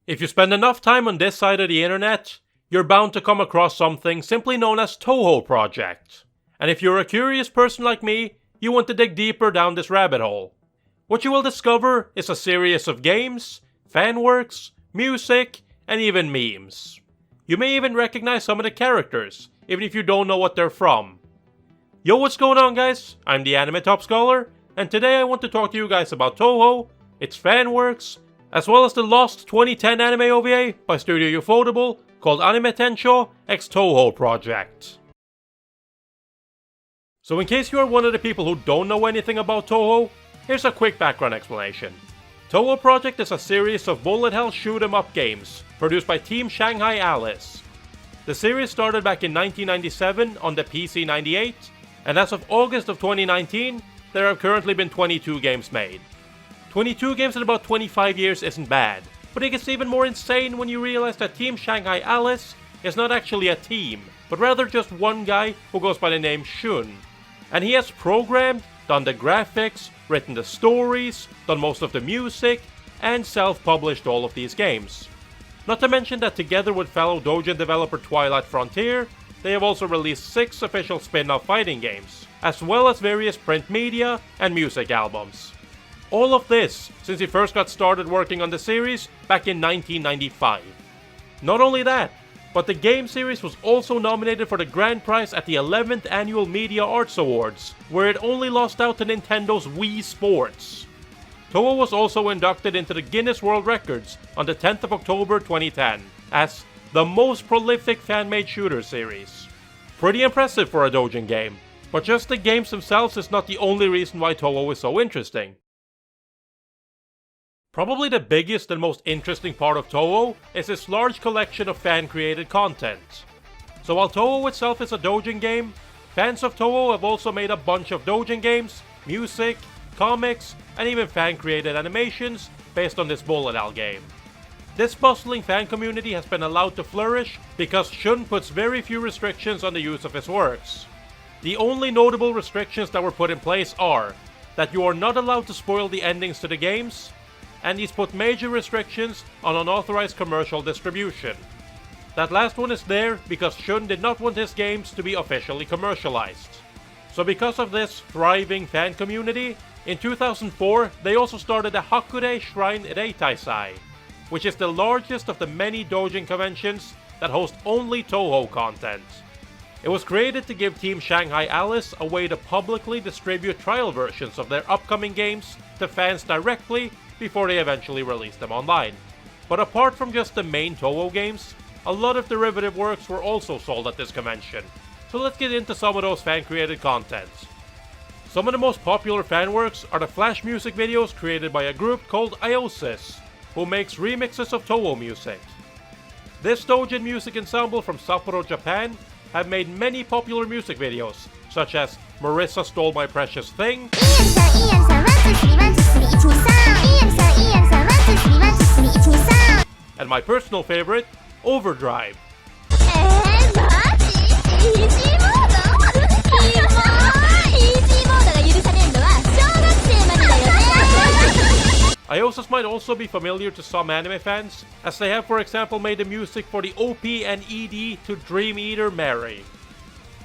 If you spend enough time on this side of the internet, you're bound to come across something simply known as Touhou Project. And if you're a curious person like me, you want to dig deeper down this rabbit hole. What you will discover is a series of games, fan works, music, and even memes. You may even recognize some of the characters, even if you don't know what they're from. Yo, what's going on, guys? I'm the Anime Top Scholar, and today I want to talk to you guys about Touhou, its fan works, as well as the lost 2010 anime OVA by Studio Ufotable called Anime Tensho x Touhou Project. So in case you are one of the people who don't know anything about Touhou, here's a quick background explanation. Touhou Project is a series of bullet hell shoot 'em up games produced by Team Shanghai Alice. The series started back in 1997 on the PC-98, and as of August of 2019, there have currently been 22 games made. 22 games in about 25 years isn't bad, but it gets even more insane when you realize that Team Shanghai Alice is not actually a team, but rather just one guy who goes by the name Shun. And he has programmed, done the graphics, written the stories, done most of the music, and self-published all of these games. Not to mention that together with fellow doujin developer Twilight Frontier, they have also released 6 official spin-off fighting games, as well as various print media and music albums. All of this since he first got started working on the series back in 1995. Not only that, but the game series was also nominated for the grand prize at the 11th Annual Media Arts Awards, where it only lost out to Nintendo's Wii Sports. Touhou was also inducted into the Guinness World Records on the 10th of October 2010 as the most prolific fan-made shooter series. Pretty impressive for a doujin game, but just the games themselves is not the only reason why Touhou is so interesting. Probably the biggest and most interesting part of Touhou is its large collection of fan-created content. So while Touhou itself is a doujin game, fans of Touhou have also made a bunch of doujin games, music, comics, and even fan-created animations based on this bullet hell game. This bustling fan community has been allowed to flourish because Shun puts very few restrictions on the use of his works. The only notable restrictions that were put in place are that you are not allowed to spoil the endings to the games, and he's put major restrictions on unauthorized commercial distribution. That last one is there because Shun did not want his games to be officially commercialized. So because of this thriving fan community, in 2004 they also started the Hakurei Shrine Reitaisai, which is the largest of the many doujin conventions that host only Touhou content. It was created to give Team Shanghai Alice a way to publicly distribute trial versions of their upcoming games to fans directly before they eventually release them online. But apart from just the main Touhou games, a lot of derivative works were also sold at this convention. So let's get into some of those fan-created content. Some of the most popular fan works are the flash music videos created by a group called Iosis, who makes remixes of Touhou music. This doujin music ensemble from Sapporo, Japan have made many popular music videos, such as Marissa Stole My Precious Thing, and my personal favorite, Overdrive. Iosis might also be familiar to some anime fans, as they have for example made the music for the OP and ED to Dream Eater Mary.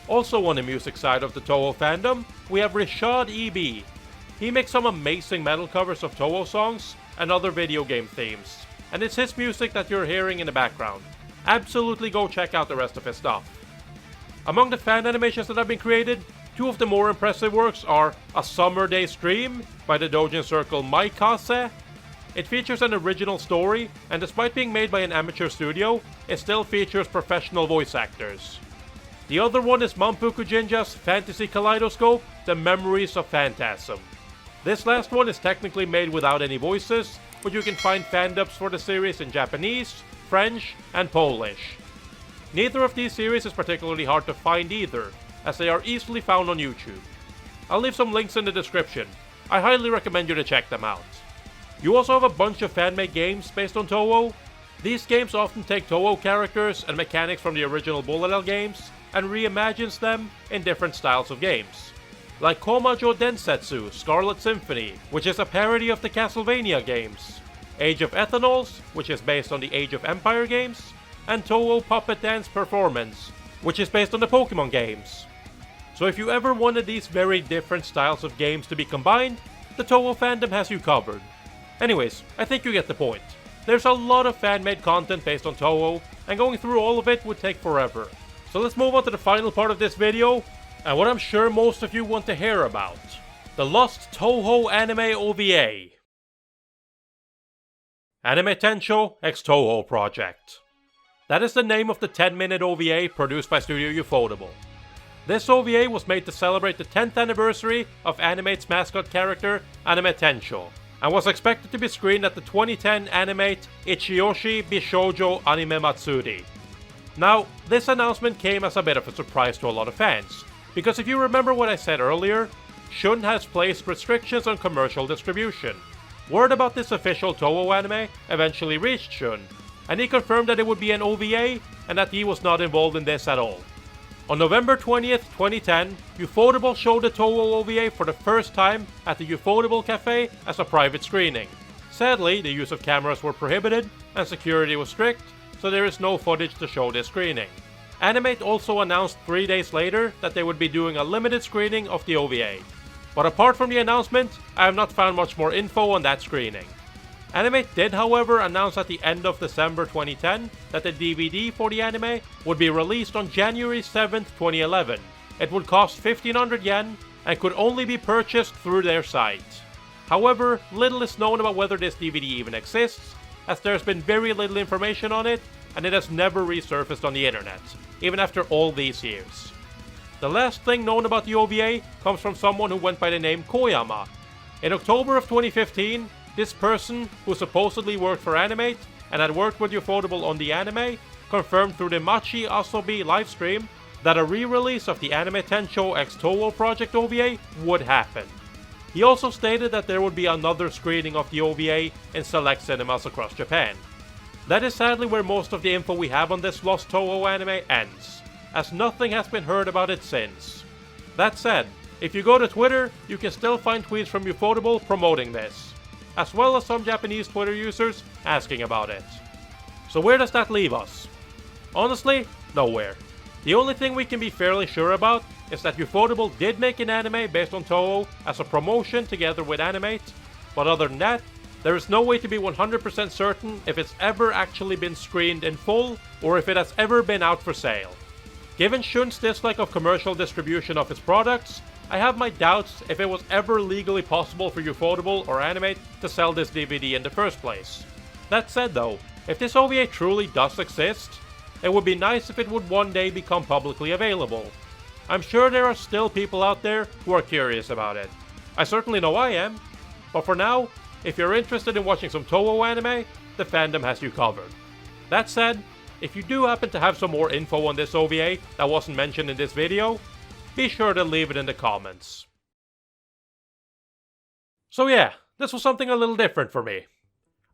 Also on the music side of the Touhou fandom, we have Rishad EB. He makes some amazing metal covers of Touhou songs and other video game themes, and it's his music that you're hearing in the background. Absolutely go check out the rest of his stuff. Among the fan animations that have been created, 2 of the more impressive works are A Summer Day's Dream by the doujin circle Maikase. It features an original story, and despite being made by an amateur studio, it still features professional voice actors. The other one is Manpuku Jinja's Fantasy Kaleidoscope, The Memories of Phantasm. This last one is technically made without any voices, but you can find fan dubs for the series in Japanese, French, and Polish. Neither of these series is particularly hard to find either, as they are easily found on YouTube. I'll leave some links in the description. I highly recommend you to check them out. You also have a bunch of fan-made games based on Touhou. These games often take Touhou characters and mechanics from the original bullet hell games and reimagines them in different styles of games. Like Komajo Densetsu Scarlet Symphony, which is a parody of the Castlevania games. Age of Ethanols, which is based on the Age of Empire games, and Touhou Puppet Dance Performance, which is based on the Pokemon games. So if you ever wanted these very different styles of games to be combined, the Touhou fandom has you covered. Anyways, I think you get the point. There's a lot of fan-made content based on Touhou, and going through all of it would take forever. So let's move on to the final part of this video, and what I'm sure most of you want to hear about. The Lost Touhou Anime OVA. Anime Tensho x Touhou Project. That is the name of the 10-minute OVA produced by Studio Ufotable. This OVA was made to celebrate the 10th anniversary of Animate's mascot character, Anime Tensho, and was expected to be screened at the 2010 Animate Ichiyoshi Bishoujo Anime Matsuri. Now, this announcement came as a bit of a surprise to a lot of fans, because if you remember what I said earlier, Shun has placed restrictions on commercial distribution. Word about this official Touhou anime eventually reached Shun, and he confirmed that it would be an OVA and that he was not involved in this at all. On November 20th, 2010, Ufotable showed the Touhou OVA for the first time at the Ufotable Cafe as a private screening. Sadly, the use of cameras were prohibited and security was strict, so there is no footage to show this screening. Animate also announced 3 days later that they would be doing a limited screening of the OVA. But apart from the announcement, I have not found much more info on that screening. Animate did, however, announce at the end of December 2010 that the DVD for the anime would be released on January 7th, 2011. It would cost 1500 yen and could only be purchased through their site. However, little is known about whether this DVD even exists, as there's been very little information on it and it has never resurfaced on the internet, even after all these years. The last thing known about the OVA comes from someone who went by the name Koyama. In October of 2015, this person, who supposedly worked for Animate and had worked with Ufotable on the anime, confirmed through the Machi Asobi livestream that a re-release of the Anime Tensho x Touhou Project OVA would happen. He also stated that there would be another screening of the OVA in select cinemas across Japan. That is sadly where most of the info we have on this Lost Touhou anime ends, as nothing has been heard about it since. That said, if you go to Twitter, you can still find tweets from Ufotable promoting this, as well as some Japanese Twitter users asking about it. So where does that leave us? Honestly, nowhere. The only thing we can be fairly sure about is that Ufotable did make an anime based on Touhou as a promotion together with Animate, but other than that, there is no way to be 100% certain if it's ever actually been screened in full or if it has ever been out for sale. Given Shun's dislike of commercial distribution of its products, I have my doubts if it was ever legally possible for Ufotable or Animate to sell this DVD in the first place. That said though, if this OVA truly does exist, it would be nice if it would one day become publicly available. I'm sure there are still people out there who are curious about it. I certainly know I am. But for now, if you're interested in watching some Touhou anime, the fandom has you covered. That said, if you do happen to have some more info on this OVA that wasn't mentioned in this video, be sure to leave it in the comments. So yeah, this was something a little different for me.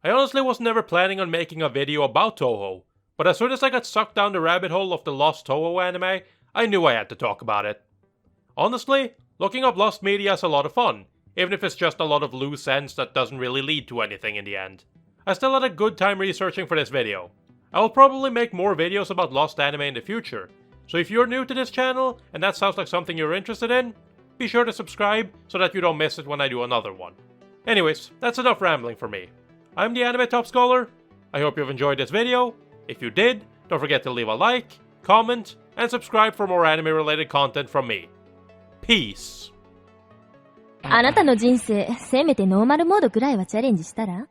I honestly was never planning on making a video about Touhou, but as soon as I got sucked down the rabbit hole of the Lost Touhou anime, I knew I had to talk about it. Honestly, looking up lost media is a lot of fun, even if it's just a lot of loose ends that doesn't really lead to anything in the end. I still had a good time researching for this video. I will probably make more videos about lost anime in the future, so if you're new to this channel and that sounds like something you're interested in, be sure to subscribe so that you don't miss it when I do another one. Anyways, that's enough rambling for me. I'm the Anime Top Scholar. I hope you've enjoyed this video. If you did, don't forget to leave a like, comment, and subscribe for more anime related content from me. Peace! あなたの人生、せめてノーマルモードくらいはチャレンジしたら